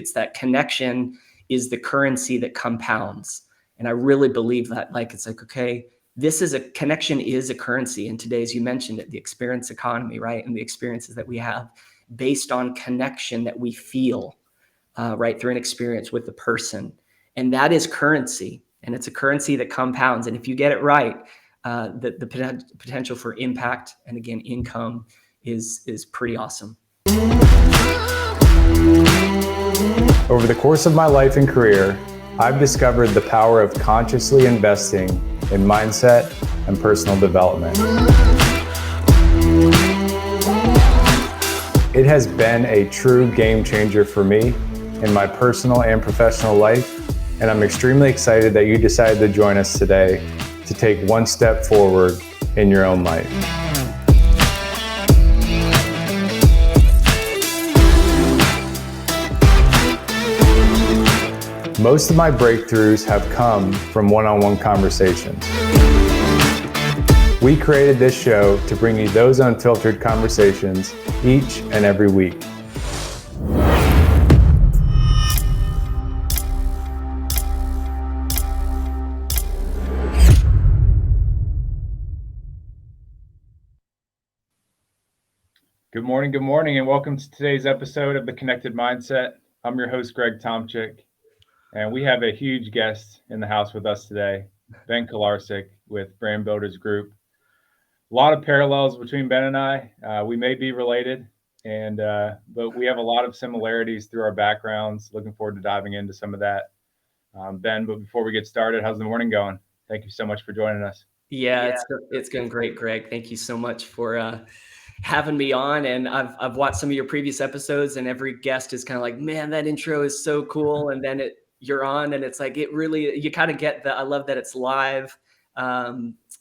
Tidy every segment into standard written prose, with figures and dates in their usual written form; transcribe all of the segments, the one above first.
It's that connection is the currency that compounds. And I really believe that, like, it's like, okay, connection is a currency in today's, you mentioned it, the experience economy, right? And the experiences that we have based on connection that we feel, right, through an experience with the person. And that is currency. And it's a currency that compounds. And if you get it right, the potential for impact and, again, income is pretty awesome. Over the course of my life and career, I've discovered the power of consciously investing in mindset and personal development. It has been a true game changer for me in my personal and professional life, and I'm extremely excited that you decided to join us today to take one step forward in your own life. Most of my breakthroughs have come from one-on-one conversations. We created this show to bring you those unfiltered conversations each and every week. Good morning, and welcome to today's episode of The Connected Mindset. I'm your host, Greg Tomczyk, and we have a huge guest in the house with us today, Ben Kolarcik with Brand Builders Group. A lot of parallels between Ben and I. We may be related, but we have a lot of similarities through our backgrounds. Looking forward to diving into some of that. Ben, but before we get started, how's the morning going? Thank you so much for joining us. Yeah. It's going great, Greg. Thank you so much for having me on. And I've watched some of your previous episodes, and every guest is kind of like, man, that intro is so cool. And then you're on, and it's like, you kind of get I love that it's live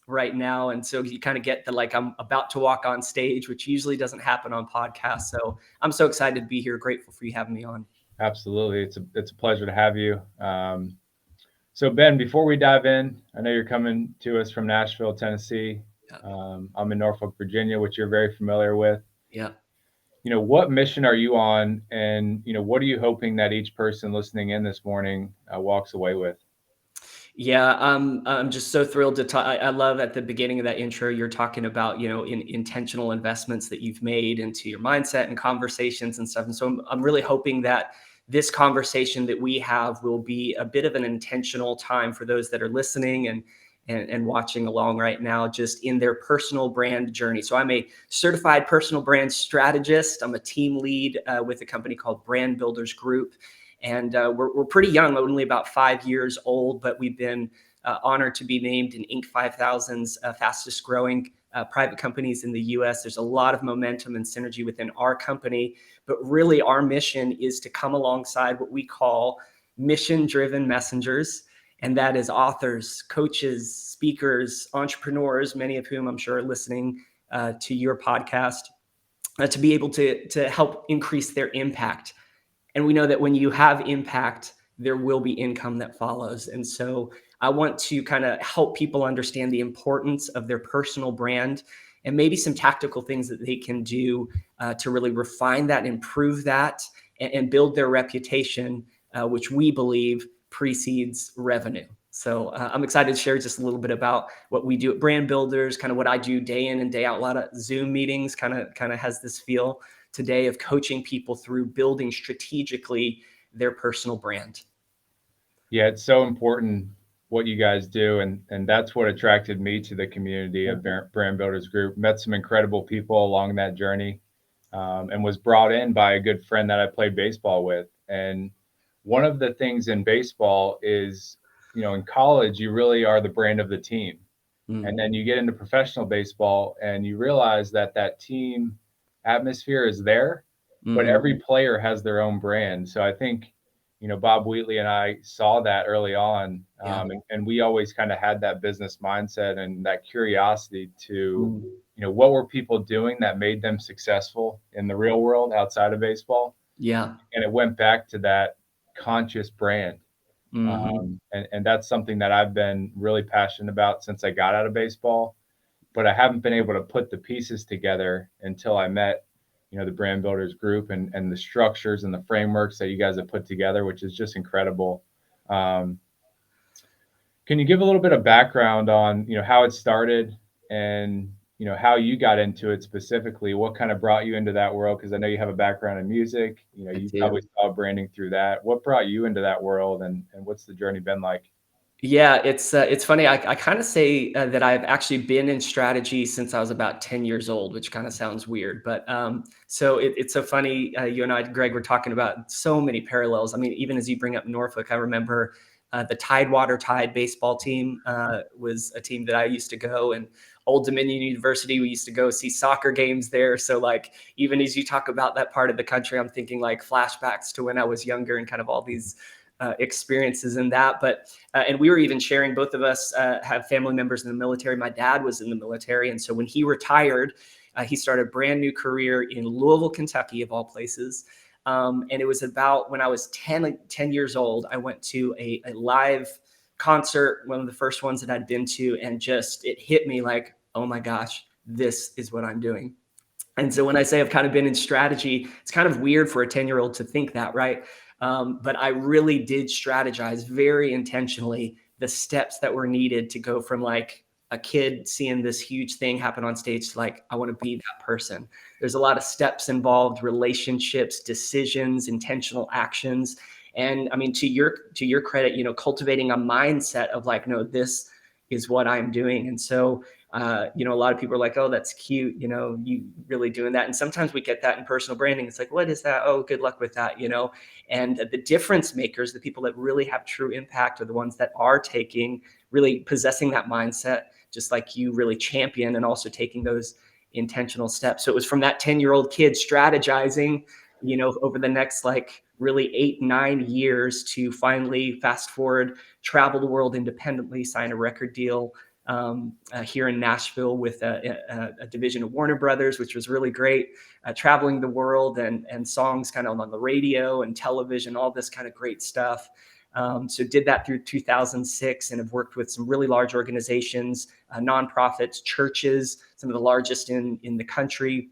right now. And so you kind of get like, I'm about to walk on stage, which usually doesn't happen on podcasts. So I'm so excited to be here. Grateful for you having me on. Absolutely. It's a pleasure to have you. So Ben, before we dive in, I know you're coming to us from Nashville, Tennessee. I'm in Norfolk, Virginia, which you're very familiar with. Yeah. What mission are you on, and what are you hoping that each person listening in this morning walks away with? Yeah, I'm just so thrilled to talk. I love at the beginning of that intro, you're talking about, intentional investments that you've made into your mindset and conversations and stuff. And so I'm really hoping that this conversation that we have will be a bit of an intentional time for those that are listening and watching along right now, just in their personal brand journey. So I'm a certified personal brand strategist. I'm a team lead with a company called Brand Builders Group. And we're pretty young, only about 5 years old, but we've been honored to be named in Inc. 5000's fastest growing private companies in the US. There's a lot of momentum and synergy within our company, but really our mission is to come alongside what we call mission-driven messengers. And that is authors, coaches, speakers, entrepreneurs, many of whom I'm sure are listening to your podcast, to be able to help increase their impact. And we know that when you have impact, there will be income that follows. And so I want to kind of help people understand the importance of their personal brand and maybe some tactical things that they can do to really refine that, improve that, and build their reputation, which we believe precedes revenue. So I'm excited to share just a little bit about what we do at Brand Builders, kind of what I do day in and day out. A lot of Zoom meetings kind of has this feel today of coaching people through building strategically their personal brand. Yeah, it's so important what you guys do. And that's what attracted me to the community of Brand Builders Group. Met some incredible people along that journey, and was brought in by a good friend that I played baseball with. And one of the things in baseball is, in college, you really are the brand of the team. And then you get into professional baseball and you realize that team atmosphere is there, but every player has their own brand. So I think, Bob Wheatley and I saw that early on, and we always kind of had that business mindset and that curiosity to, what were people doing that made them successful in the real world outside of baseball? Yeah. And it went back to that conscious brand. And that's something that I've been really passionate about since I got out of baseball, but I haven't been able to put the pieces together until I met the Brand Builders Group and the structures and the frameworks that you guys have put together, which is just incredible. Um, can you give a little bit of background on, how it started and, how you got into it specifically? What kind of brought you into that world? Because I know you have a background in music. I You do. probably saw branding through that. What brought you into that world, and what's the journey been like? Yeah, it's funny. I kind of say that I've actually been in strategy since I was about 10 years old, which kind of sounds weird, but so it's so funny. You and I, Greg, were talking about so many parallels. I mean, even as you bring up Norfolk, I remember the Tidewater Tide baseball team was a team that I used to go, and Old Dominion University, we used to go see soccer games there. So like, even as you talk about that part of the country, I'm thinking like flashbacks to when I was younger and kind of all these experiences in that. But and we were even sharing, both of us have family members in the military. My dad was in the military. And so when he retired, he started a brand new career in Louisville, Kentucky, of all places. And it was about when I was 10 years old, I went to a live concert, one of the first ones that I'd been to. And just, it hit me like, oh my gosh, this is what I'm doing. And so when I say I've kind of been in strategy, it's kind of weird for a 10-year-old to think that, right? But I really did strategize very intentionally the steps that were needed to go from like a kid seeing this huge thing happen on stage to like, I want to be that person. There's a lot of steps involved, relationships, decisions, intentional actions. And I mean, to your credit, cultivating a mindset of like, no, this is what I'm doing. And so a lot of people are like, oh, that's cute. You really doing that. And sometimes we get that in personal branding. It's like, what is that? Oh, good luck with that. And the difference makers, the people that really have true impact, are the ones that are really possessing that mindset, just like you really champion, and also taking those intentional steps. So it was from that 10-year-old kid strategizing, over the next like really 8-9 years, to finally fast forward, travel the world independently, sign a record deal here in Nashville with a division of Warner Brothers, which was really great. Traveling the world and songs kind of on the radio and television, all this kind of great stuff. So did that through 2006, and have worked with some really large organizations, nonprofits, churches, some of the largest in the country,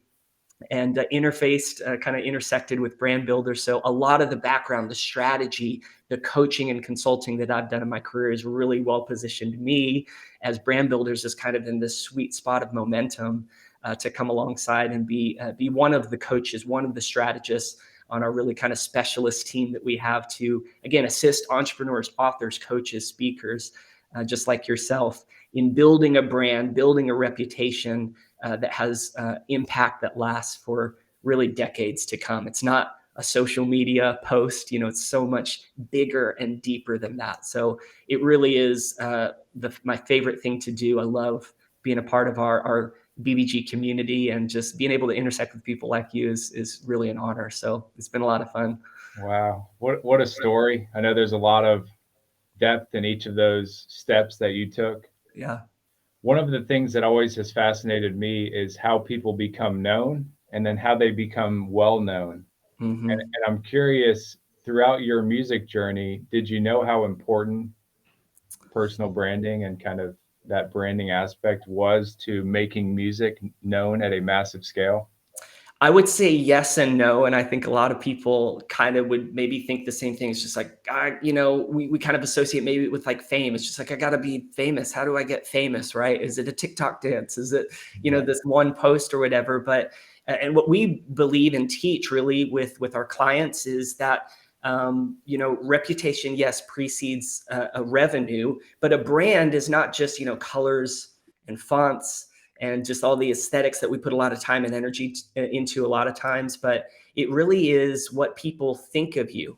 and interfaced, kind of intersected with brand builders. So a lot of the background, the strategy, the coaching and consulting that I've done in my career has really well positioned me as brand builders as kind of in this sweet spot of momentum to come alongside and be one of the coaches, one of the strategists on our really kind of specialist team that we have to, again, assist entrepreneurs, authors, coaches, speakers, just like yourself, in building a brand, building a reputation that has impact that lasts for really decades to come. It's not a social media post, it's so much bigger and deeper than that. So it really is my favorite thing to do. I love being a part of our BBG community, and just being able to intersect with people like you is really an honor. So it's been a lot of fun. Wow, what a story! I know there's a lot of depth in each of those steps that you took. Yeah. One of the things that always has fascinated me is how people become known and then how they become well known. Mm-hmm. And I'm curious, throughout your music journey, did you know how important personal branding and kind of that branding aspect was to making music known at a massive scale? I would say yes and no. And I think a lot of people kind of would maybe think the same thing. It's just like, we kind of associate maybe with like fame. It's just like, I got to be famous. How do I get famous? Right. Is it a TikTok dance? Is it, Yeah. this one post or whatever? But, and what we believe and teach really with our clients is that, reputation, yes, precedes a revenue, but a brand is not just, colors and fonts and just all the aesthetics that we put a lot of time and energy into a lot of times. But it really is what people think of you,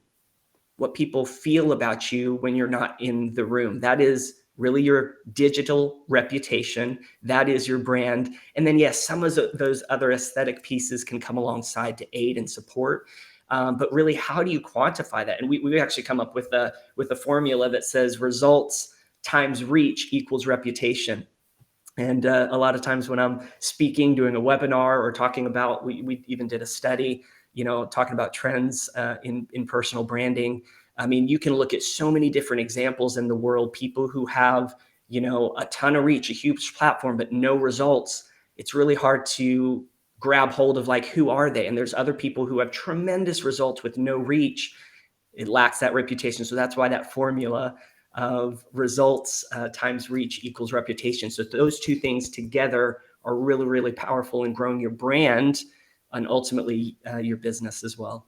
what people feel about you when you're not in the room. That is really your digital reputation. That is your brand. And then, yes, some of those other aesthetic pieces can come alongside to aid and support. But really, how do you quantify that? And we actually come up with a formula that says results times reach equals reputation. And a lot of times when I'm speaking, doing a webinar, or talking about, we even did a study, talking about trends in personal branding. I mean, you can look at so many different examples in the world, people who have, a ton of reach, a huge platform, but no results. It's really hard to grab hold of like, who are they? And there's other people who have tremendous results with no reach. It lacks that reputation. So that's why that formula of results times reach equals reputation. So those two things together are really, really powerful in growing your brand and ultimately your business as well.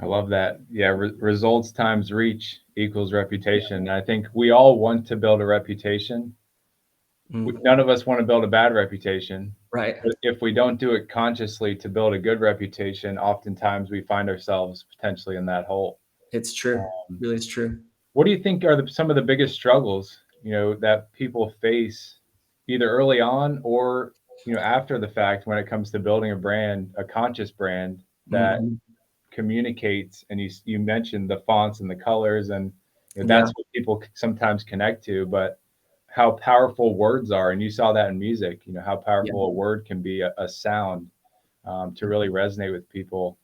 I love that. Yeah, results times reach equals reputation. I think we all want to build a reputation. None of us want to build a bad reputation. Right. But if we don't do it consciously to build a good reputation, oftentimes we find ourselves potentially in that hole. It's true. Really, it's true. What do you think are some of the biggest struggles, that people face either early on or, after the fact when it comes to building a brand, a conscious brand that communicates? And you mentioned the fonts and the colors, and Yeah. that's what people sometimes connect to, but how powerful words are. And you saw that in music, how powerful a word can be, a sound, to really resonate with people.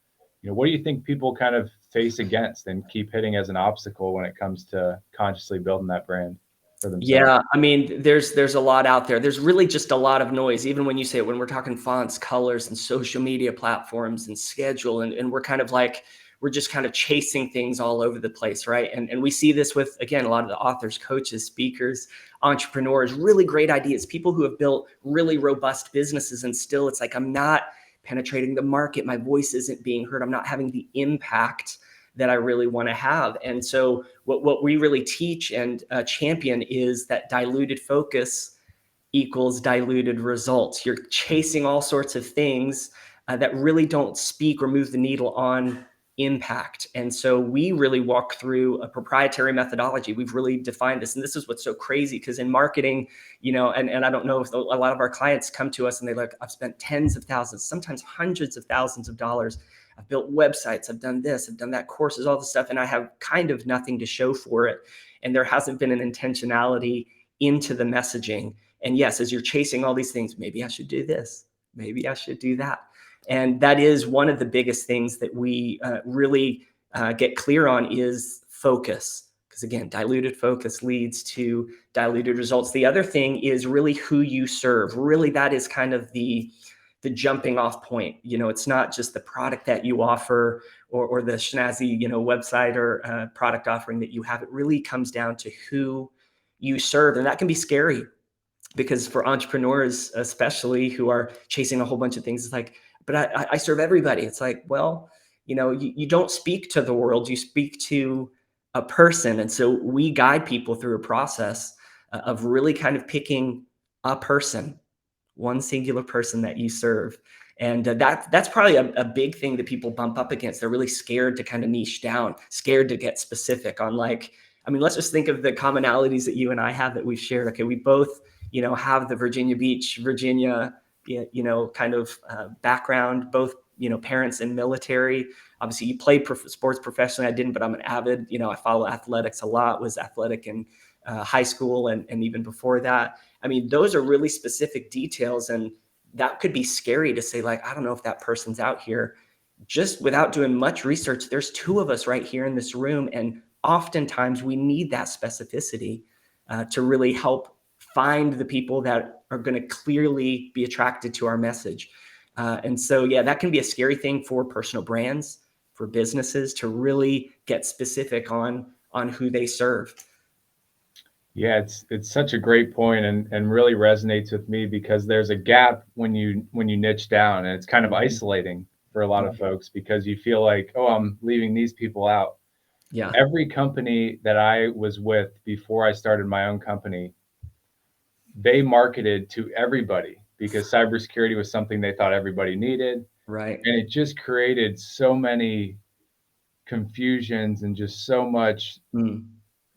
What do you think people kind of face against and keep hitting as an obstacle when it comes to consciously building that brand for themselves? Yeah, I mean, there's a lot out there. There's really just a lot of noise, even when you say it, when we're talking fonts, colors, and social media platforms and schedule, and we're kind of like, we're just kind of chasing things all over the place, right? And we see this with, again, a lot of the authors, coaches, speakers, entrepreneurs, really great ideas, people who have built really robust businesses, and still it's like, I'm not penetrating the market. My voice isn't being heard. I'm not having the impact that I really want to have. And so what we really teach and champion is that diluted focus equals diluted results. You're chasing all sorts of things that really don't speak or move the needle on impact. And so we really walk through a proprietary methodology. We've really defined this. And this is what's so crazy, because in marketing, and I don't know if a lot of our clients come to us and they're like, I've spent tens of thousands, sometimes hundreds of thousands of dollars. I've built websites, I've done this, I've done that, courses, all this stuff, and I have kind of nothing to show for it. And there hasn't been an intentionality into the messaging. And yes, as you're chasing all these things, maybe I should do this, maybe I should do that. And that is one of the biggest things that we really get clear on is focus. Because again, diluted focus leads to diluted results. The other thing is really who you serve. Really, that is kind of the jumping off point. It's not just the product that you offer or the snazzy, website or product offering that you have. It really comes down to who you serve. And that can be scary, because for entrepreneurs, especially who are chasing a whole bunch of things, it's like, but I serve everybody. It's like, well, you don't speak to the world, you speak to a person. And so we guide people through a process of really kind of picking a person, one singular person that you serve. And that's probably a big thing that people bump up against. They're really scared to kind of niche down, scared to get specific on, like, I mean, let's just think of the commonalities that you and I have that we've shared. Okay, we both, have the Virginia Beach, Virginia, kind of background, both, parents in military. Obviously, you played sports professionally. I didn't, but I'm an avid, I follow athletics a lot, was athletic in high school and even before that. I mean, those are really specific details, and that could be scary to say, like, I don't know if that person's out here. Just without doing much research, there's two of us right here in this room, and oftentimes we need that specificity to really help find the people that are going to clearly be attracted to our message. And so, yeah, that can be a scary thing for personal brands, for businesses, to really get specific on who they serve. Yeah, it's such a great point, and really resonates with me, because there's a gap when you niche down, and it's kind of isolating for a lot of folks, because you feel like, oh, I'm leaving these people out. Yeah. Every company that I was with before I started my own company, they marketed to everybody because cybersecurity was something they thought everybody needed. Right. And it just created so many confusions and just so much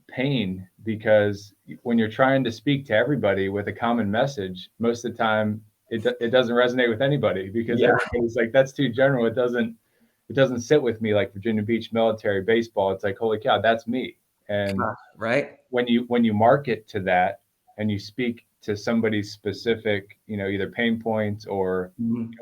pain, because when you're trying to speak to everybody with a common message, most of the time it doesn't resonate with anybody, because Yeah. everybody's like, that's too general. It doesn't sit with me, like Virginia Beach military baseball. It's like, holy cow, that's me. And Right. when you market to that, and you speak to somebody's specific, either pain points or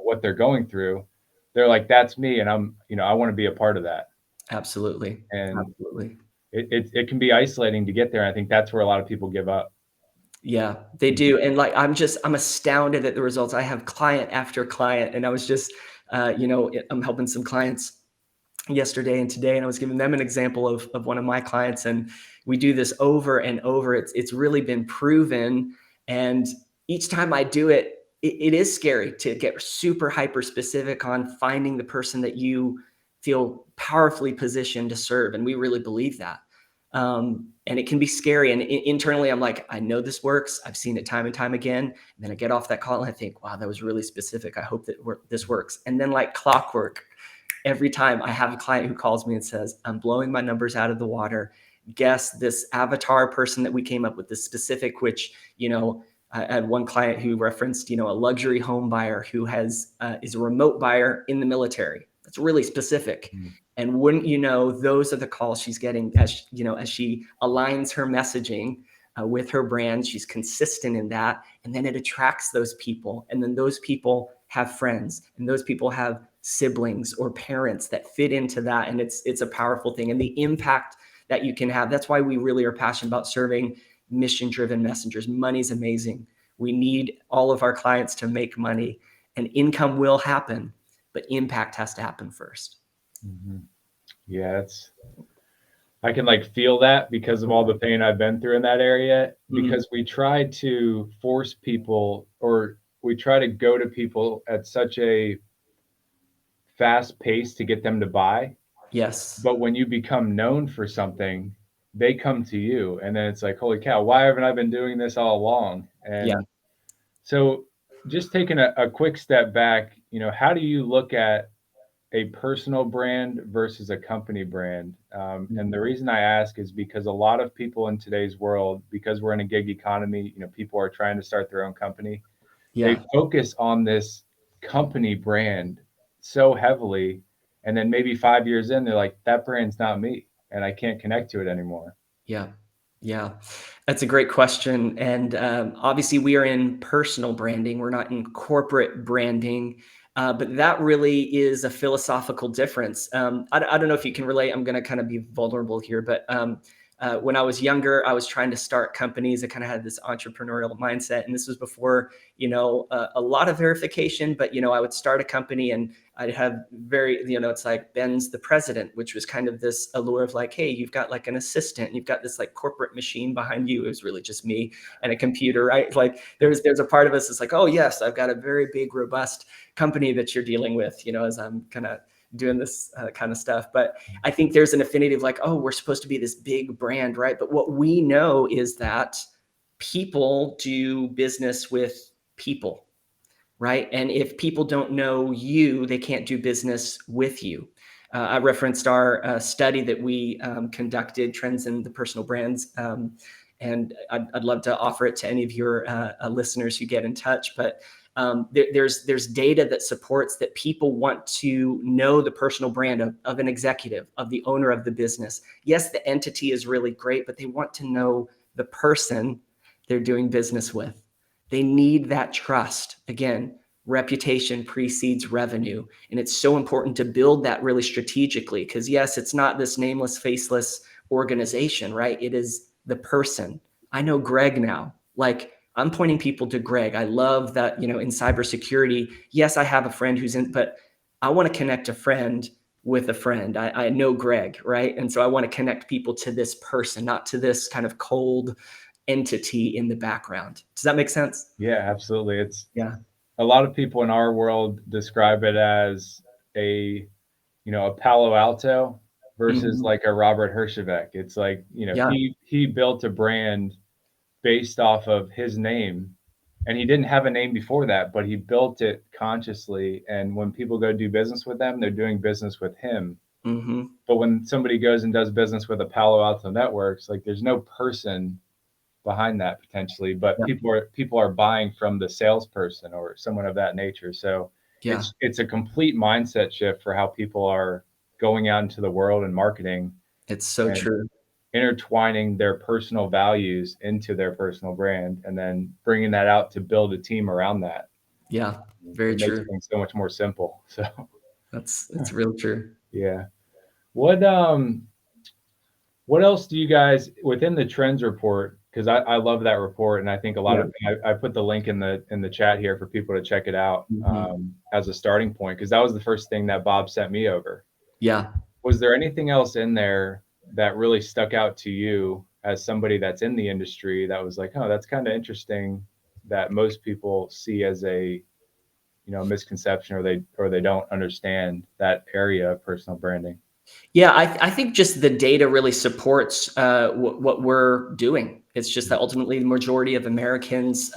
what they're going through, they're like, that's me, and I want to be a part of that. Absolutely. And Absolutely. it can be isolating to get there. And I think that's where a lot of people give up. Yeah, they do, and, like, I'm astounded at the results. I have client after client, and I was just, I'm helping some clients yesterday and today, and I was giving them an example of one of my clients, and we do this over and over. It's really been proven, and each time I do it, it is scary to get super hyper specific on finding the person that you feel powerfully positioned to serve, and we really believe that. And it can be scary. And internally, I'm like, I know this works. I've seen it time and time again. And then I get off that call and I think, wow, that was really specific. I hope that this works. And then, like clockwork, every time I have a client who calls me and says, I'm blowing my numbers out of the water. Guess this avatar person that we came up with, this specific, which, I had one client who referenced, a luxury home buyer who is a remote buyer in the military. That's really specific. Mm. And wouldn't you know, those are the calls she's getting as she aligns her messaging with her brand. She's consistent in that, and then it attracts those people, and then those people have friends, and those people have siblings or parents that fit into that, and it's a powerful thing. And the impact that you can have. That's why we really are passionate about serving mission-driven messengers. Money's amazing. We need all of our clients to make money, and income will happen, but impact has to happen first. Mm-hmm. Yeah, I can like feel that because of all the pain I've been through in that area, because we try to force people, or we try to go to people at such a fast pace to get them to buy. Yes. But when you become known for something, they come to you, and then it's like, holy cow, why haven't I been doing this all along? And so just taking a quick step back, how do you look at a personal brand versus a company brand? And the reason I ask is because a lot of people in today's world, because we're in a gig economy, people are trying to start their own company. They focus on this company brand so heavily, and then maybe 5 years in, they're like, that brand's not me, and I can't connect to it anymore. Yeah, that's a great question. And obviously, we are in personal branding. We're not in corporate branding. But that really is a philosophical difference. I don't know if you can relate. I'm going to kind of be vulnerable here. But when I was younger, I was trying to start companies. I kind of had this entrepreneurial mindset. And this was before, a lot of verification. But, I would start a company and I'd have it's like Ben's the president, which was kind of this allure of like, hey, you've got like an assistant, you've got this like corporate machine behind you. It was really just me and a computer, right? Like there's a part of us that's like, oh yes, I've got a very big, robust company that you're dealing with, as I'm kind of doing this kind of stuff. But I think there's an affinity of like, oh, we're supposed to be this big brand, right? But what we know is that people do business with people, right? And if people don't know you, they can't do business with you. I referenced our study that we conducted, Trends in the Personal Brands, and I'd love to offer it to any of your listeners who get in touch. But there's data that supports that people want to know the personal brand of an executive, of the owner of the business. Yes, the entity is really great, but they want to know the person they're doing business with. They need that trust. Again, reputation precedes revenue. And it's so important to build that really strategically because, yes, it's not this nameless, faceless organization, right? It is the person. I know Greg now. Like, I'm pointing people to Greg. I love that, in cybersecurity, yes, I have a friend who's in, but I want to connect a friend with a friend. I know Greg, right? And so I want to connect people to this person, not to this kind of cold entity in the background. Does that make sense? Yeah, absolutely. A lot of people in our world describe it as a Palo Alto versus like a Robert Herjavec. It's like, he built a brand based off of his name, and he didn't have a name before that, but he built it consciously. And when people go do business with them, they're doing business with him. But when somebody goes and does business with a Palo Alto Networks, like there's no person behind that potentially, but people are buying from the salesperson or someone of that nature. So it's a complete mindset shift for how people are going out into the world and marketing. It's so true. Intertwining their personal values into their personal brand and then bringing that out to build a team around that. Yeah, very true. It makes things so much more simple. So it's real true. Yeah. What else do you guys, within the trends report, because I love that report, and I think a lot Yeah. of I put the link in the chat here for people to check it out as a starting point, because that was the first thing that Bob sent me over. Yeah. Was there anything else in there that really stuck out to you as somebody that's in the industry that was like, oh, that's kind of interesting, that most people see as a misconception, or they don't understand that area of personal branding? Yeah, I think just the data really supports what we're doing. It's just that ultimately the majority of Americans,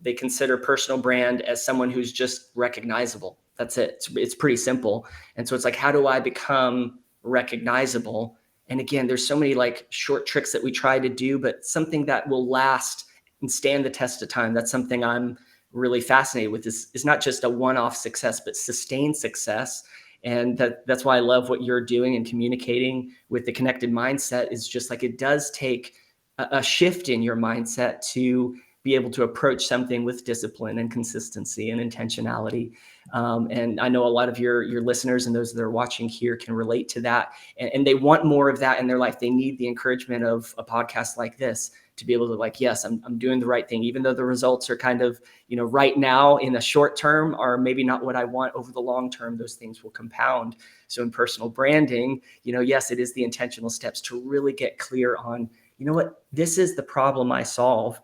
they consider personal brand as someone who's just recognizable. That's it. It's pretty simple. And so it's like, how do I become recognizable? And again, there's so many like short tricks that we try to do, but something that will last and stand the test of time. That's something I'm really fascinated with. Is not just a one-off success, but sustained success. And that's why I love what you're doing and communicating with the connected mindset. Is just like, it does take a shift in your mindset to be able to approach something with discipline and consistency and intentionality. And I know a lot of your listeners and those that are watching here can relate to that. And they want more of that in their life. They need the encouragement of a podcast like this to be able to like, yes, I'm doing the right thing, even though the results are kind of, right now in the short term are maybe not what I want. Over the long term, those things will compound. So in personal branding, yes, it is the intentional steps to really get clear on, what, this is the problem I solve,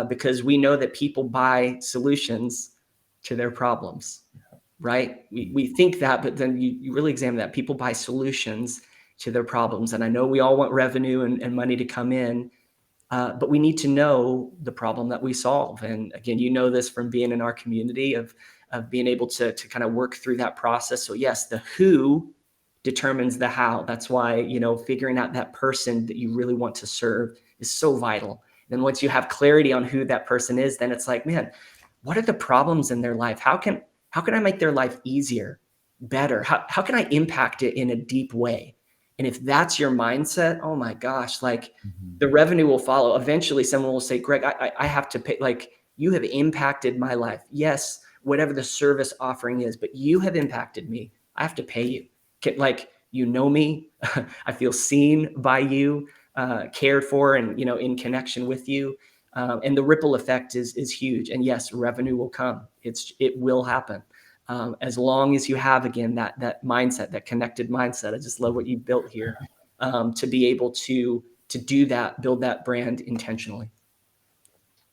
because we know that people buy solutions to their problems, right? We think that, but then you really examine that. People buy solutions to their problems. And I know we all want revenue and money to come in, but we need to know the problem that we solve. And again, this from being in our community of being able to kind of work through that process. So yes, the who determines the how. That's why, figuring out that person that you really want to serve is so vital. Then once you have clarity on who that person is, then it's like, man, what are the problems in their life? How can I make their life easier, better? How can I impact it in a deep way? And if that's your mindset, oh my gosh, like the revenue will follow. Eventually someone will say, Greg, I have to pay. Like, you have impacted my life. Yes, whatever the service offering is, but you have impacted me. I have to pay you. Like, me, I feel seen by you, cared for, and, in connection with you. And the ripple effect is huge. And yes, revenue will come. It will happen. As long as you have, again, that mindset, that connected mindset. I just love what you built here, to be able to do that, build that brand intentionally.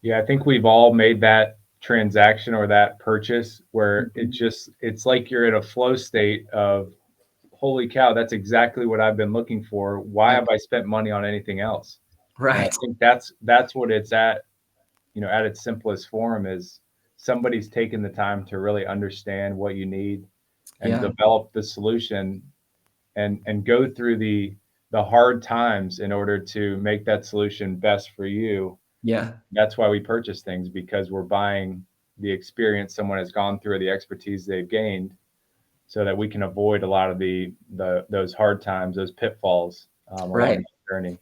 Yeah, I think we've all made that transaction or that purchase where it's like you're in a flow state of, holy cow, that's exactly what I've been looking for. Why have I spent money on anything else? And I Right. think that's what it's at, at its simplest form, is somebody's taken the time to really understand what you need and Yeah. develop the solution, and go through the hard times in order to make that solution best for you. Yeah. That's why we purchase things, because we're buying the experience someone has gone through, or the expertise they've gained, so that we can avoid a lot of those hard times, those pitfalls along Right. the journey.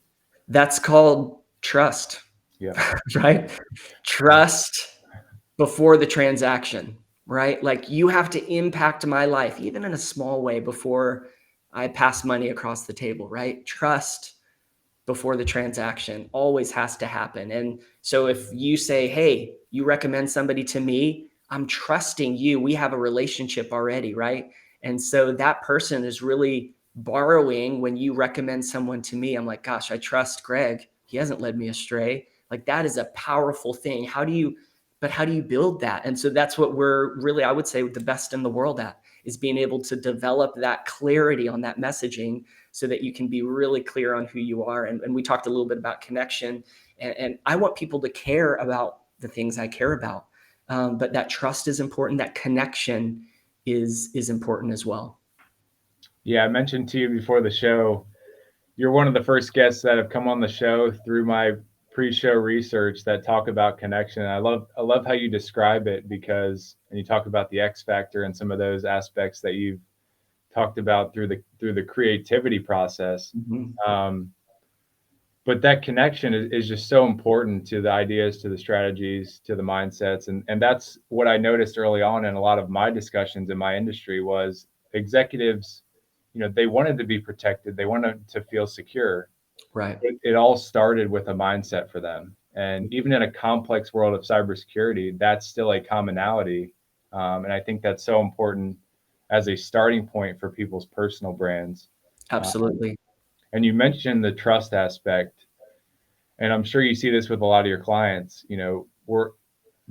That's called trust, Yeah. right? Trust before the transaction, right? Like, you have to impact my life, even in a small way, before I pass money across the table, right? Trust before the transaction always has to happen. And so if you say, hey, you recommend somebody to me, I'm trusting you. We have a relationship already, right? And so that person is really borrowing when you recommend someone to me. I'm like, gosh, I trust Greg. He hasn't led me astray. Like, that is a powerful thing. How do you build that? And so that's what we're really, I would say, the best in the world at, is being able to develop that clarity on that messaging, so that you can be really clear on who you are. And we talked a little bit about connection, and I want people to care about the things I care about. But that trust is important. That connection is important as well. Yeah, I mentioned to you before the show, you're one of the first guests that have come on the show through my pre-show research that talk about connection. I love how you describe it, because, and you talk about the X factor and some of those aspects that you've talked about through the creativity process. Mm-hmm. But that connection is just so important to the ideas, to the strategies, to the mindsets. And that's what I noticed early on in a lot of my discussions in my industry was executives, they wanted to be protected. They wanted to feel secure. Right. It all started with a mindset for them. And even in a complex world of cybersecurity, that's still a commonality. And I think that's so important as a starting point for people's personal brands. Absolutely. And you mentioned the trust aspect, and I'm sure you see this with a lot of your clients. We're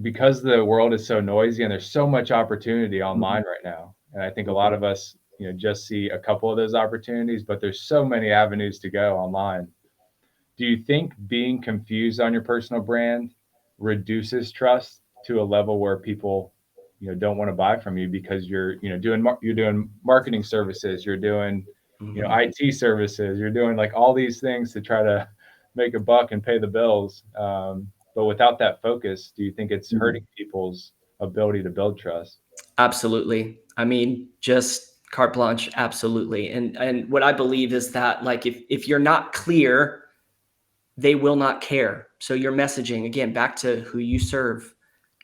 because the world is so noisy and there's so much opportunity online right now. And I think a lot of us, just see a couple of those opportunities, but there's so many avenues to go online. Do you think being confused on your personal brand reduces trust to a level where people, don't want to buy from you because you're doing marketing services, you're doing, IT services, you're doing like all these things to try to make a buck and pay the bills. But without that focus, do you think it's hurting people's ability to build trust? Absolutely. I mean, just carte blanche, absolutely. And what I believe is that, like, if you're not clear, they will not care. So your messaging, again, back to who you serve,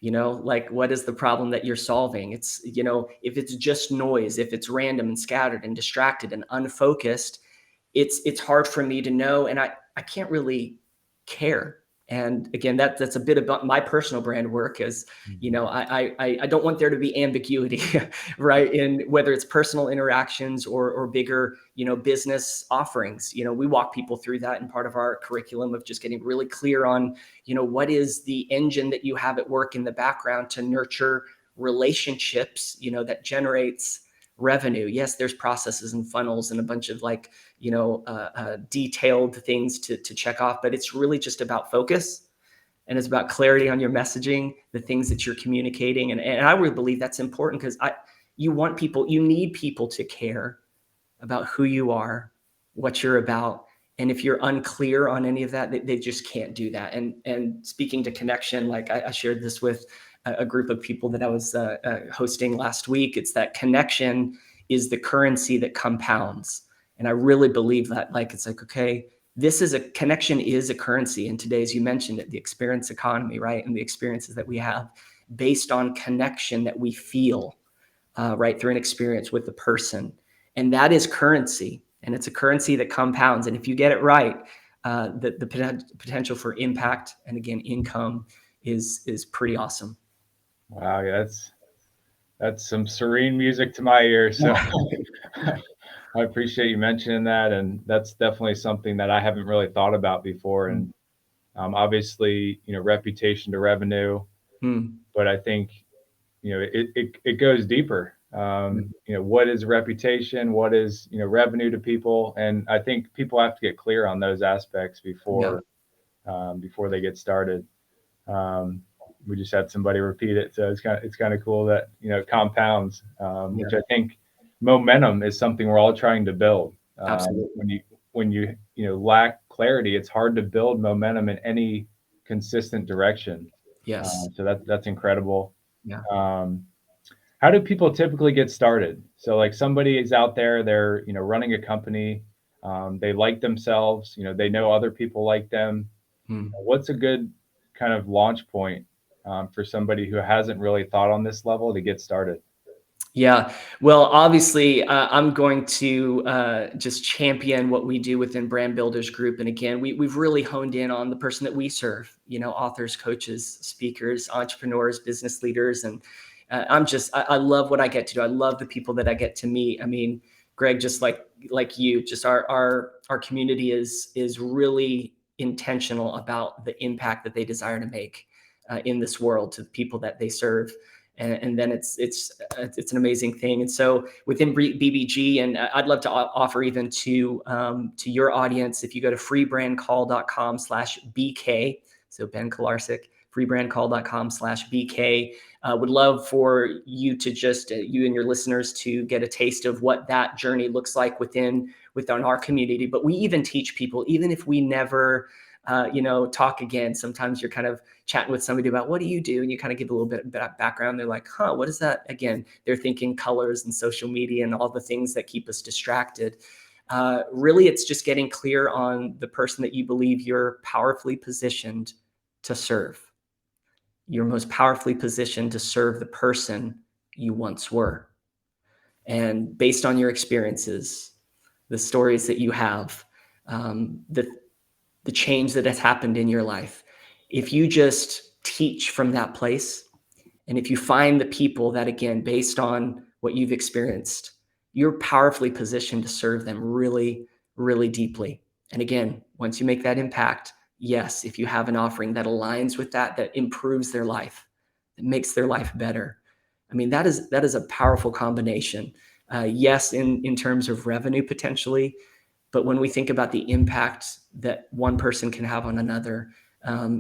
like, what is the problem that you're solving? It's, if it's just noise, if it's random and scattered and distracted and unfocused, it's hard for me to know, and I can't really care. And again, that's a bit about my personal brand work, as I don't want there to be ambiguity, right? In whether it's personal interactions or bigger, business offerings. We walk people through that in part of our curriculum of just getting really clear on, what is the engine that you have at work in the background to nurture relationships, that generates revenue. Yes, there's processes and funnels and a bunch of, like, detailed things to check off, but it's really just about focus, and it's about clarity on your messaging, the things that you're communicating. And I really believe that's important, because you need people to care about who you are, what you're about. And if you're unclear on any of that, they just can't do that. And speaking to connection, like I shared this with a group of people that I was hosting last week, it's that connection is the currency that compounds. And I really believe that, like, it's like, okay, connection is a currency in today's, you mentioned it, the experience economy, right? And the experiences that we have based on connection that we feel, right, through an experience with the person. And that is currency, and it's a currency that compounds. And if you get it right, the potential for impact and, again, income is pretty awesome. Wow, yeah, that's some serene music to my ears. So I appreciate you mentioning that, and that's definitely something that I haven't really thought about before. And obviously, reputation to revenue, but I think it goes deeper. What is reputation? What is revenue to people? And I think people have to get clear on those aspects before they get started. We just had somebody repeat it, so it's kind of cool that it compounds, which I think momentum is something we're all trying to build. Absolutely. When you lack clarity, it's hard to build momentum in any consistent direction. Yes. So that's incredible. Yeah. How do people typically get started? So, like, somebody is out there, they're running a company, they like themselves, they know other people like them. What's a good kind of launch point for somebody who hasn't really thought on this level to get started? Yeah. Well, obviously, I'm going to just champion what we do within Brand Builders Group. And again, we've really honed in on the person that we serve, authors, coaches, speakers, entrepreneurs, business leaders. And I love what I get to do. I love the people that I get to meet. I mean, Greg, just like you, just our community is really intentional about the impact that they desire to make in this world to the people that they serve. And then it's an amazing thing. And so within BBG, and I'd love to offer even to your audience, if you go to freebrandcall.com/BK, so Ben Kolarcik, freebrandcall.com/BK, would love for you to just, you and your listeners, to get a taste of what that journey looks like within our community. But we even teach people, even if we never talk again. Sometimes you're kind of chatting with somebody about, what do you do? And you kind of give a little bit of background. They're like, huh, what is that? Again, they're thinking colors and social media and all the things that keep us distracted. Really, it's just getting clear on the person that you believe you're powerfully positioned to serve. You're most powerfully positioned to serve the person you once were. And based on your experiences, the stories that you have, the change that has happened in your life, if you just teach from that place, and if you find the people that, again, based on what you've experienced, you're powerfully positioned to serve them really, really deeply. And again, once you make that impact, yes, if you have an offering that aligns with that, that improves their life, that makes their life better. I mean, that is a powerful combination. Yes, in terms of revenue potentially, but when we think about the impact that one person can have on another,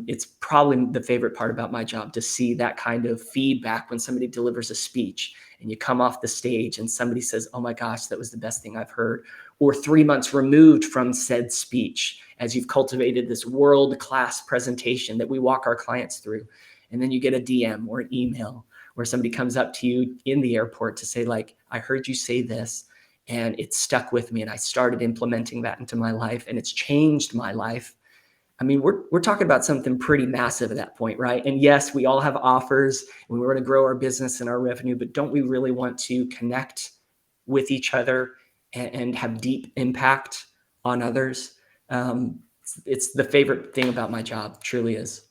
it's probably the favorite part about my job, to see that kind of feedback when somebody delivers a speech and you come off the stage and somebody says, "Oh my gosh, that was the best thing I've heard." Or 3 months removed from said speech, as you've cultivated this world-class presentation that we walk our clients through. And then you get a DM or an email where somebody comes up to you in the airport to say, like, "I heard you say this, and it stuck with me, and I started implementing that into my life, and it's changed my life." I mean, we're talking about something pretty massive at that point, right? And yes, we all have offers and we want to grow our business and our revenue, but don't we really want to connect with each other and have deep impact on others? It's the favorite thing about my job, truly is.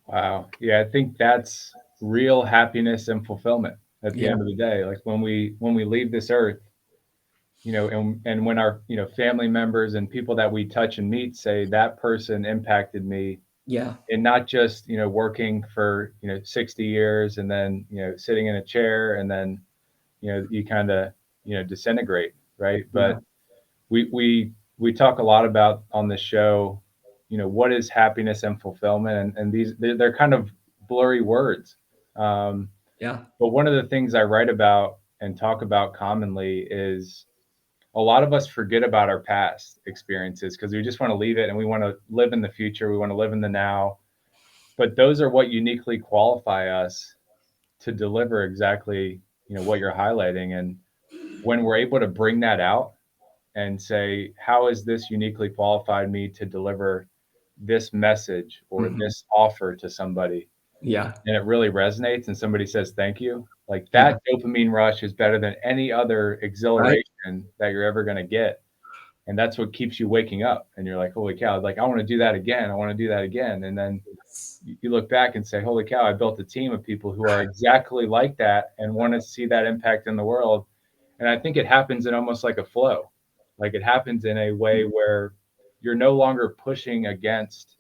Wow. Yeah, I think that's real happiness and fulfillment at the Yeah, end of the day. Like when we leave this earth, and when our, family members and people that we touch and meet say that person impacted me, yeah, and not just, working for, 60 years and then, sitting in a chair and then, you kind of, disintegrate, right? yeah, But we talk a lot about on this show, what is happiness and fulfillment, and they're kind of blurry words. Um, yeah. but one of the things I write about and talk about commonly is a lot of us forget about our past experiences because we just want to leave it and we want to live in the future. We want to live in the now. But those are what uniquely qualify us to deliver exactly, what you're highlighting. And when we're able to bring that out and say, how has this uniquely qualified me to deliver this message or Mhm. this offer to somebody, Yeah, and it really resonates and somebody says thank you, like yeah, that dopamine rush is better than any other right. exhilaration that you're ever going to get. And that's what keeps you waking up, and you're like, holy cow, like I want to do that again, I want to do that again. And then you look back and say, holy cow, I built a team of people who are exactly like that and want to see that impact in the world. And I think it happens in almost like a flow. Like it happens in a way where you're no longer pushing against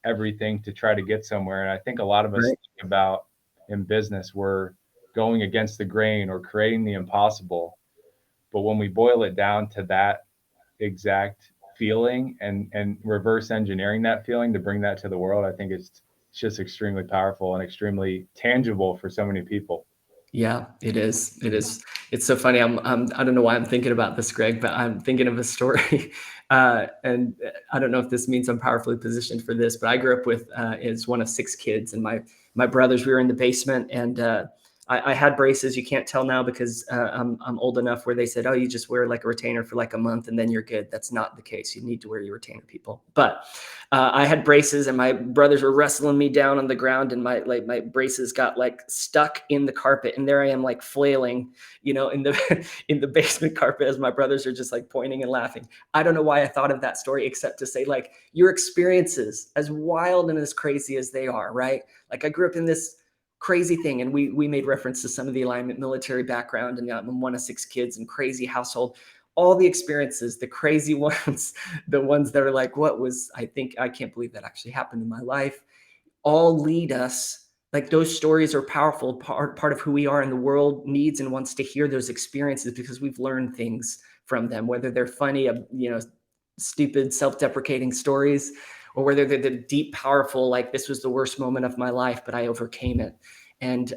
everything to try to get somewhere. And I think a lot of us Right. think about in business, we're going against the grain or creating the impossible. But when we boil it down to that exact feeling and reverse engineering that feeling to bring that to the world, I think it's just extremely powerful and extremely tangible for so many people. Yeah, it is. It is. It's so funny. I don't know why I'm thinking about this, Greg, but I'm thinking of a story. And I don't know if this means I'm powerfully positioned for this, but I grew up with as one of 6 kids, and my brothers. We were in the basement, and I had braces. You can't tell now because I'm old enough where they said, "Oh, you just wear like a retainer for like a month, and then you're good." That's not the case. You need to wear your retainer, people. But I had braces, and my brothers were wrestling me down on the ground, and my braces got like stuck in the carpet, and there I am like flailing, in the in the basement carpet as my brothers are just like pointing and laughing. I don't know why I thought of that story except to say, like, your experiences, as wild and as crazy as they are, right? Like I grew up in this crazy thing, and we made reference to some of the alignment military background, and I'm one of 6 kids and crazy household. All the experiences, the crazy ones, the ones that are like, what was, I think, I can't believe that actually happened in my life, all lead us, like those stories are powerful, part of who we are, and the world needs and wants to hear those experiences because we've learned things from them, whether they're funny, stupid self-deprecating stories, or whether they're the deep, powerful, like, this was the worst moment of my life but I overcame it. And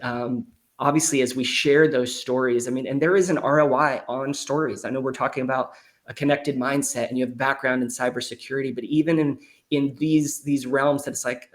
obviously, as we share those stories, I mean, and there is an ROI on stories. I know we're talking about a connected mindset and you have background in cybersecurity, but even in these realms that it's like,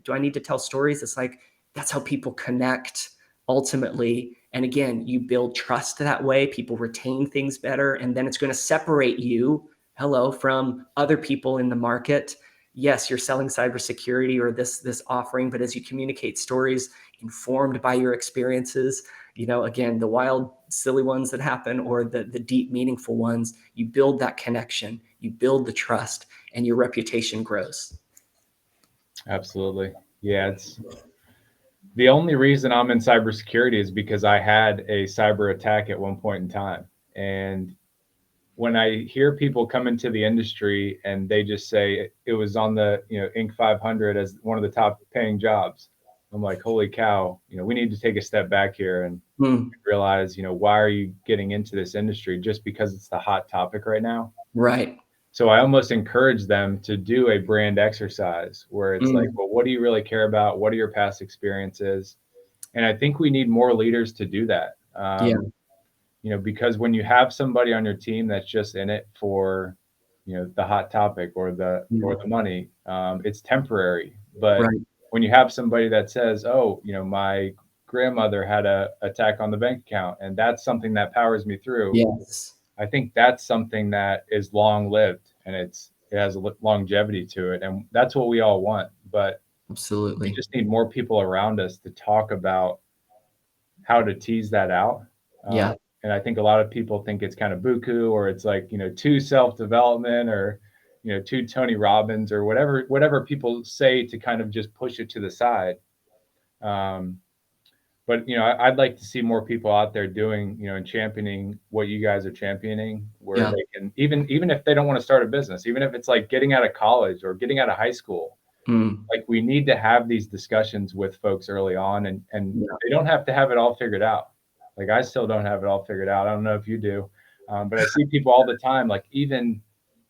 do I need to tell stories? It's like, that's how people connect ultimately. And again, you build trust that way, people retain things better, and then it's going to separate you, hello, from other people in the market. Yes, you're selling cybersecurity or this offering, but as you communicate stories informed by your experiences, again, the wild, silly ones that happen or the deep, meaningful ones, you build that connection, you build the trust, and your reputation grows. Absolutely. Yeah, it's the only reason I'm in cybersecurity is because I had a cyber attack at one point in time. And when I hear people come into the industry and they just say it was on the, Inc. 500 as one of the top paying jobs, I'm like, holy cow, we need to take a step back here and Mm, realize, why are you getting into this industry just because it's the hot topic right now? right. So I almost encourage them to do a brand exercise where it's like, Mm, well, what do you really care about? What are your past experiences? And I think we need more leaders to do that. yeah. Because when you have somebody on your team that's just in it for, the hot topic or Mm, the money, it's temporary. But right. when you have somebody that says, "Oh, my grandmother had a attack on the bank account, and that's something that powers me through," Yes. I think that's something that is long lived and it has a longevity to it, and that's what we all want. But we Absolutely. just need more people around us to talk about how to tease that out. Uh, Yeah. and I think a lot of people think it's kind of buku or it's like, too self-development or, too Tony Robbins or whatever people say to kind of just push it to the side. Um, but I'd like to see more people out there doing, and championing what you guys are championing, where Yeah. they can even if they don't want to start a business, even if it's like getting out of college or getting out of high school, Mm, like we need to have these discussions with folks early on and yeah. they don't have to have it all figured out. Like I still don't have it all figured out. I don't know if you do. But I see people all the time, like even,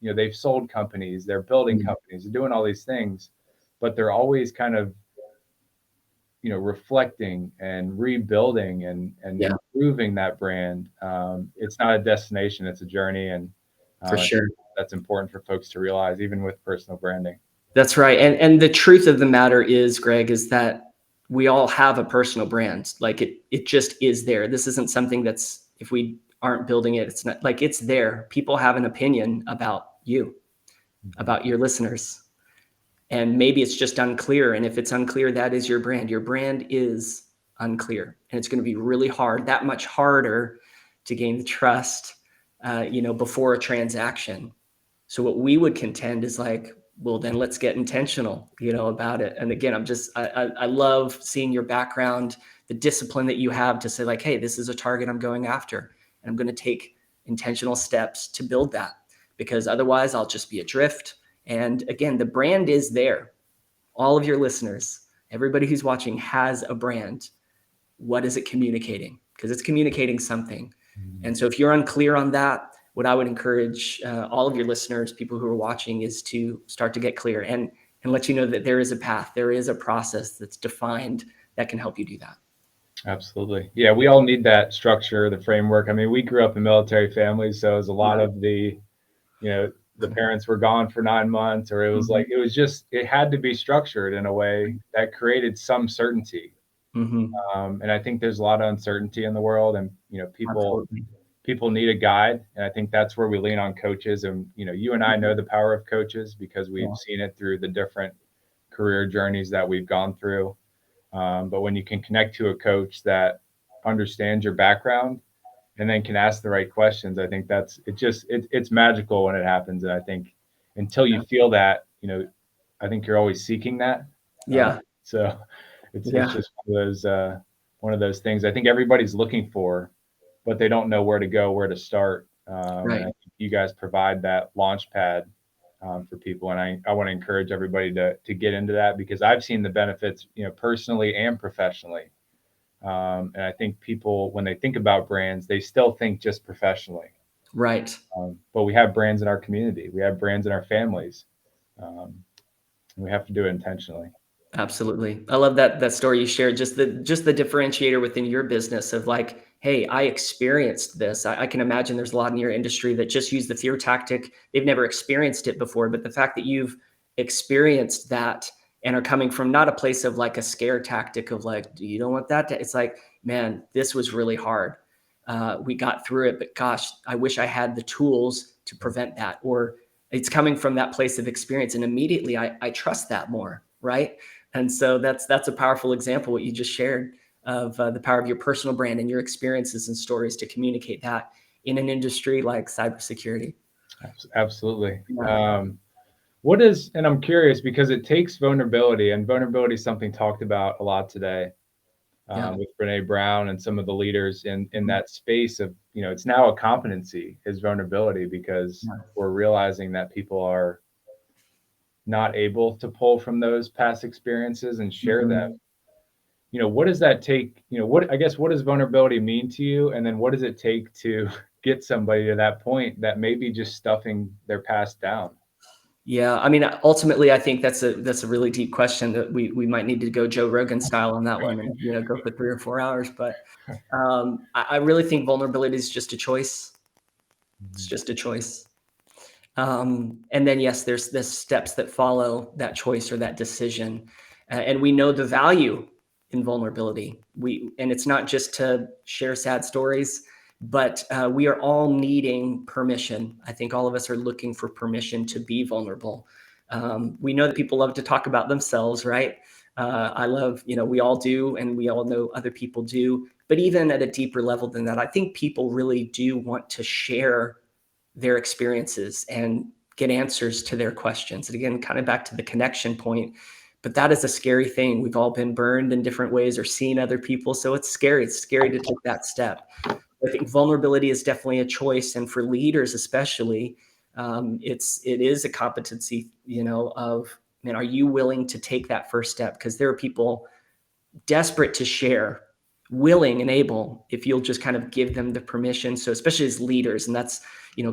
they've sold companies, they're building Mm, companies, they're doing all these things, but they're always kind of, reflecting and rebuilding and yeah. improving that brand. It's not a destination, it's a journey. And For I think sure. that's important for folks to realize, even with personal branding. That's right. And the truth of the matter is, Greg, is that we all have a personal brand. Like it just is there. This isn't something that's if we aren't building it, it's not like it's there. People have an opinion about you, Mhm. about your listeners. And maybe it's just unclear. And if it's unclear, that is your brand. Your brand is unclear. And it's going to be really hard, that much harder to gain the trust, before a transaction. So what we would contend is like, well, then let's get intentional, about it. And again, I love seeing your background, the discipline that you have to say like, hey, this is a target I'm going after, and I'm going to take intentional steps to build that, because otherwise I'll just be adrift. And again, the brand is there. All of your listeners, everybody who's watching has a brand. What is it communicating? Because it's communicating something. Mhm. And so if you're unclear on that, what I would encourage all of your listeners, people who are watching, is to start to get clear and let you know that there is a path, there is a process that's defined that can help you do that. Absolutely. Yeah, we all need that structure, the framework. I mean, we grew up in military families, so it was a lot Right. of the parents were gone for 9 months, or it was Mm-hmm. like it had to be structured in a way that created some certainty. Mm-hmm. And I think there's a lot of uncertainty in the world, and Absolutely. people need a guide, and I think that's where we lean on coaches. And you and I know the power of coaches because we've Yeah. seen it through the different career journeys that we've gone through. But when you can connect to a coach that understands your background and then can ask the right questions, I think it's magical when it happens. And I think until you Yeah. feel that, I think you're always seeking that. Uh, Yeah. so it's Yeah. just one of those things I think everybody's looking for, but they don't know where to go, where to start. And I Right. think you guys provide that launch pad for people. And I want to encourage everybody to get into that because I've seen the benefits, personally and professionally. And I think people, when they think about brands, they still think just professionally. Right. But we have brands in our community, we have brands in our families. And we have to do it intentionally. Absolutely. I love that story you shared, just the differentiator within your business of like, hey, I experienced this. I can imagine there's a lot in your industry that just use the fear tactic. They've never experienced it before, but the fact that you've experienced that and are coming from not a place of like a scare tactic of like, do you don't want that it's like, man, this was really hard. We got through it, but gosh, I wish I had the tools to prevent that. Or it's coming from that place of experience, and immediately I trust that more, right? And so that's a powerful example what you just shared of the power of your personal brand and your experiences and stories to communicate that in an industry like cybersecurity. Absolutely. Yeah. What is, and I'm curious because it takes vulnerability, and vulnerability is something talked about a lot today, Yeah. with Brene Brown and some of the leaders in that space of, it's now a competency is vulnerability because Yeah. we're realizing that people are not able to pull from those past experiences and share them. Mhm. What does that take? What, I guess, what does vulnerability mean to you? And then what does it take to get somebody to that point that may be just stuffing their past down? Yeah, I mean, ultimately, I think that's a really deep question that we might need to go Joe Rogan style on that one, and go for 3 or 4 hours. But I really think vulnerability is just a choice. It's Mhm. just a choice. And then yes, there's the steps that follow that choice or that decision, and we know the value in vulnerability. And it's not just to share sad stories, but we are all needing permission. I think all of us are looking for permission to be vulnerable. We know that people love to talk about themselves, right? I love, we all do, and we all know other people do. But even at a deeper level than that, I think people really do want to share their experiences and get answers to their questions. And again, kind of back to the connection point, but that is a scary thing. We've all been burned in different ways or seen other people. So it's scary. It's scary to take that step. I think vulnerability is definitely a choice. And for leaders, especially, it is a competency, of, man, are you willing to take that first step? Because there are people desperate to share, willing and able, if you'll just kind of give them the permission. So especially as leaders, and that's,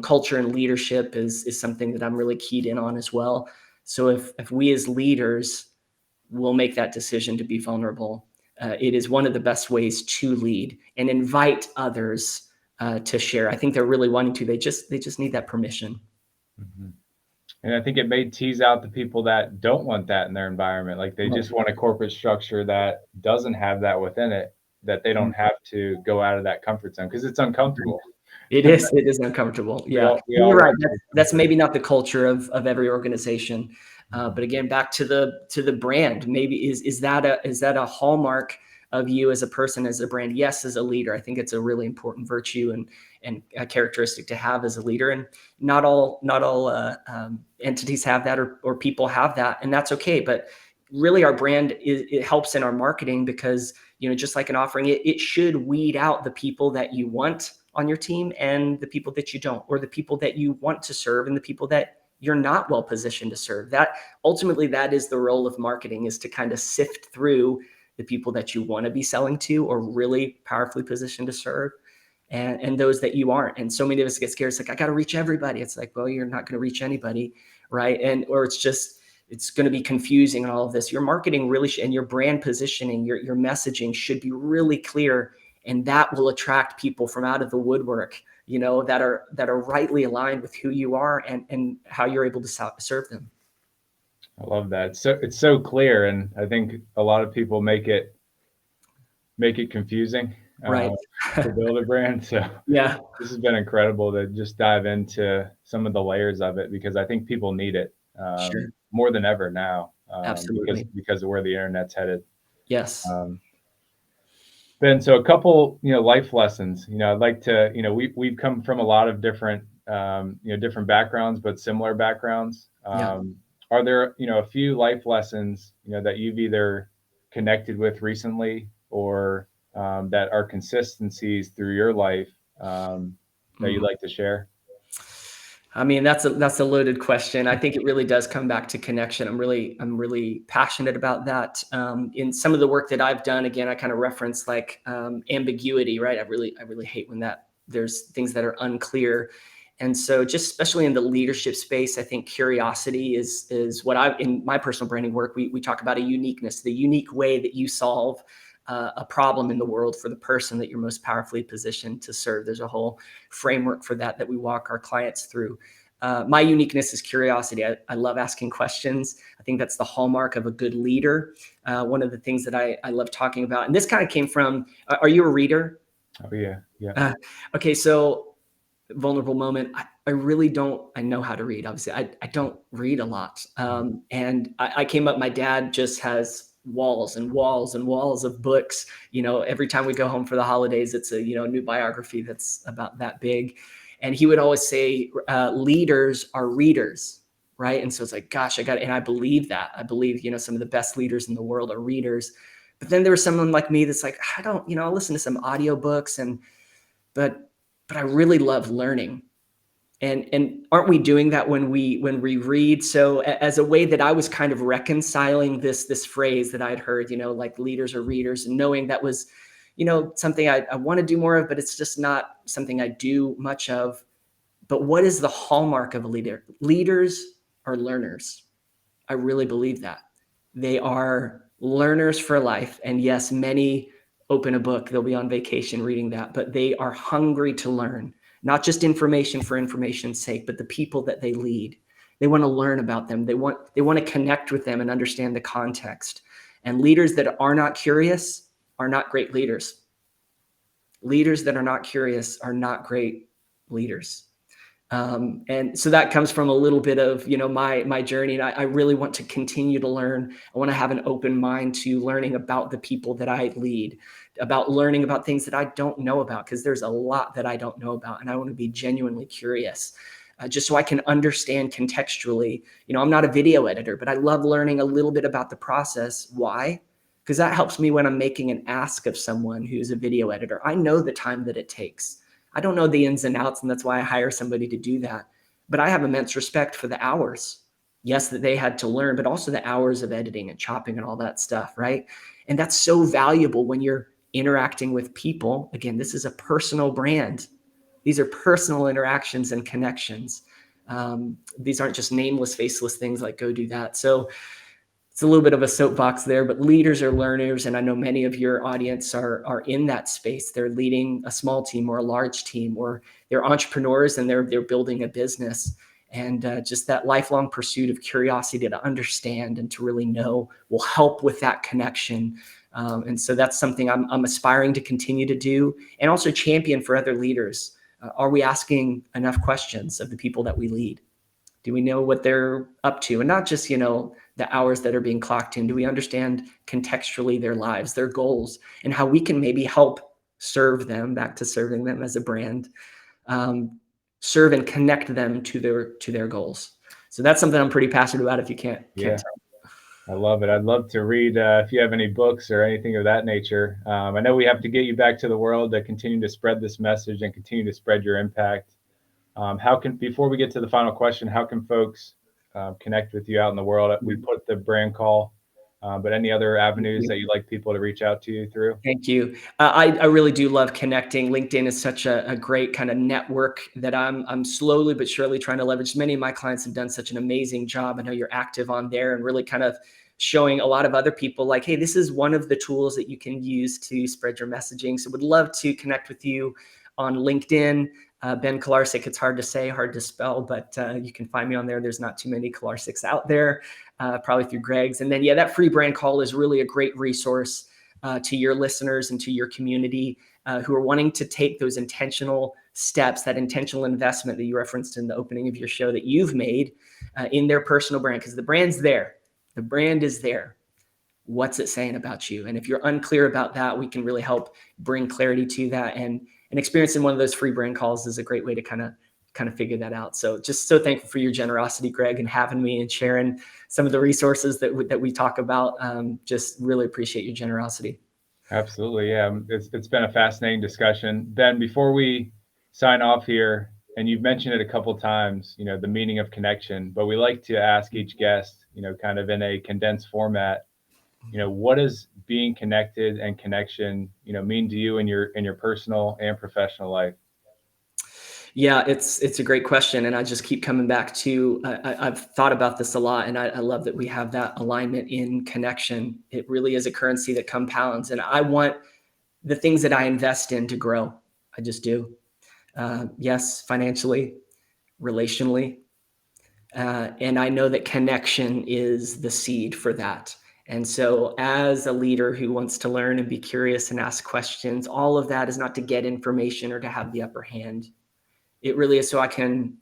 culture and leadership is something that I'm really keyed in on as well. So if we as leaders will make that decision to be vulnerable, it is one of the best ways to lead and invite others to share. I think they're really wanting to. They just need that permission. Mhm. And I think it may tease out the people that don't want that in their environment. Like they just want a corporate structure that doesn't have that within it, that they don't have to go out of that comfort zone because it's uncomfortable. It is uncomfortable. We Yeah. all we And you're all right. want to That's be that's comfortable. maybe not the culture of every organization. Mhm. But again, back to the brand, maybe is that a hallmark of you as a person, as a brand? Yes, as a leader. I think it's a really important virtue and a characteristic to have as a leader. And not all entities have that, or people have that, and that's okay. But really, our brand it helps in our marketing because, just like an offering, it should weed out the people that you want on your team and the people that you don't, or the people that you want to serve and the people that you're not well positioned to serve. That ultimately, that is the role of marketing, is to kind of sift through the people that you want to be selling to or really powerfully positioned to serve, and those that you aren't. And so many of us get scared. It's like, I got to reach everybody. It's like, well, you're not going to reach anybody, right? And or it's going to be confusing and all of this. Your marketing really and your brand positioning, your messaging should be really clear, and that will attract people from out of the woodwork, that are rightly aligned with who you are and how you're able to serve them. I love that. So it's so clear, and I think a lot of people make it confusing Right. to build a brand. So Yeah, this has been incredible to just dive into some of the layers of it because I think people need it sure. more than ever now Absolutely. because of where the internet's headed. Yes. Um, Ben, so a couple, life lessons. I'd like to, we've come from a lot of different, different backgrounds, but similar backgrounds. Yeah. Are there, a few life lessons, that you've either connected with recently or that are consistencies through your life that you'd Mm. like to share? I mean, that's a loaded question. I think it really does come back to connection. I'm really passionate about that. In some of the work that I've done, again, I kind of reference like ambiguity, right? I really hate when that there's things that are unclear, and so just especially in the leadership space, I think curiosity is what I in my personal branding work we talk about a uniqueness, the unique way that you solve a problem in the world for the person that you're most powerfully positioned to serve. There's a whole framework for that we walk our clients through. My uniqueness is curiosity. I love asking questions. I think that's the hallmark of a good leader. One of the things that I love talking about, and this kind of came from, are you a reader? Oh yeah, yeah. Uh, okay, so vulnerable moment. I really don't, I know how to read. Obviously, I don't read a lot. And I came up, my dad just has walls and walls and walls of books. Every time we go home for the holidays, it's a, new biography that's about that big. And he would always say, leaders are readers. right? And so it's like, gosh, and I believe that. I believe, some of the best leaders in the world are readers. But then there was someone like me that's like, I don't, I'll listen to some audiobooks but I really love learning. And aren't we doing that when we read? So as a way that I was kind of reconciling this phrase that I'd heard, like leaders are readers, and knowing that was, something I want to do more of, but it's just not something I do much of. But what is the hallmark of a leader? Leaders are learners. I really believe that. They are learners for life. And yes, many open a book, they'll be on vacation reading that, but they are hungry to learn, not just information for information's sake, but the people that they lead. They want to learn about them. They want to connect with them and understand the context. And leaders that are not curious are not great leaders. Leaders that are not curious are not great leaders. And so that comes from a little bit of, my journey. And I really want to continue to learn. I want to have an open mind to learning about the people that I lead, about learning about things that I don't know about, because there's a lot that I don't know about. And I want to be genuinely curious, just so I can understand contextually. I'm not a video editor, but I love learning a little bit about the process. Why? Because that helps me when I'm making an ask of someone who's a video editor. I know the time that it takes. I don't know the ins and outs, and that's why I hire somebody to do that. But I have immense respect for the hours, yes, that they had to learn, but also the hours of editing and chopping and all that stuff, right? And that's so valuable when you're interacting with people. Again, this is a personal brand. These are personal interactions and connections. These aren't just nameless, faceless things like go do that. So it's a little bit of a soapbox there, but leaders are learners. And I know many of your audience are in that space. They're leading a small team or a large team, or they're entrepreneurs and they're building a business. And just that lifelong pursuit of curiosity to understand and to really know will help with that connection. And so that's something I'm aspiring to continue to do, and also champion for other leaders. Are we asking enough questions of the people that we lead? Do we know what they're up to? And not just, the hours that are being clocked in. Do we understand contextually their lives, their goals, and how we can maybe help serve them, back to serving them as a brand, serve and connect them to their goals. So that's something I'm pretty passionate about, if you can't Yeah, tell. I love it. I'd love to read if you have any books or anything of that nature. I know we have to get you back to the world to continue to spread this message and continue to spread your impact. Before we get to the final question, how can folks connect with you out in the world? We put the brand call, but any other avenues that you'd like people to reach out to you through? Thank you. I really do love connecting. LinkedIn is such a great kind of network that I'm slowly but surely trying to leverage. Many of my clients have done such an amazing job. I know you're active on there and really kind of showing a lot of other people like, hey, this is one of the tools that you can use to spread your messaging. So would love to connect with you on LinkedIn. Ben Kolarcik, it's hard to say, hard to spell, but you can find me on there. There's not too many Kolarciks out there, probably through Greg's. And then, yeah, that free brand call is really a great resource to your listeners and to your community who are wanting to take those intentional steps, that intentional investment that you referenced in the opening of your show that you've made in their personal brand, because the brand's there. The brand is there. What's it saying about you? And if you're unclear about that, we can really help bring clarity to that. And experiencing one of those free brand calls is a great way to kind of figure that out. So just so thankful for your generosity, Greg, and having me and sharing some of the resources that we talk about. Just really appreciate your generosity. Absolutely. Yeah. It's been a fascinating discussion. Ben, before we sign off here, and you've mentioned it a couple of times, the meaning of connection, but we like to ask each guest, kind of in a condensed format, what does being connected and connection, mean to you in your personal and professional life? Yeah, it's a great question. And I just keep coming back to, I've thought about this a lot, and I love that we have that alignment in connection. It really is a currency that compounds. And I want the things that I invest in to grow. I just do. Yes, financially, relationally. And I know that connection is the seed for that. And so as a leader who wants to learn and be curious and ask questions, all of that is not to get information or to have the upper hand. It really is so I can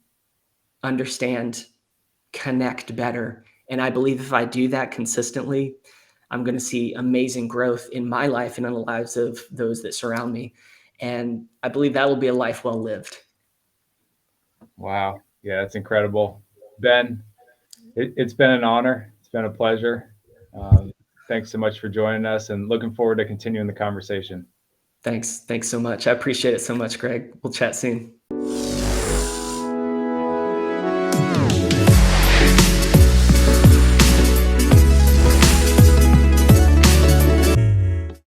understand, connect better. And I believe if I do that consistently, I'm going to see amazing growth in my life and in the lives of those that surround me. And I believe that will be a life well lived. Wow. Yeah, that's incredible. Ben, It's been an honor. It's been a pleasure. Thanks so much for joining us, and looking forward to continuing the conversation. Thanks so much. I appreciate it so much, Greg. We'll chat soon.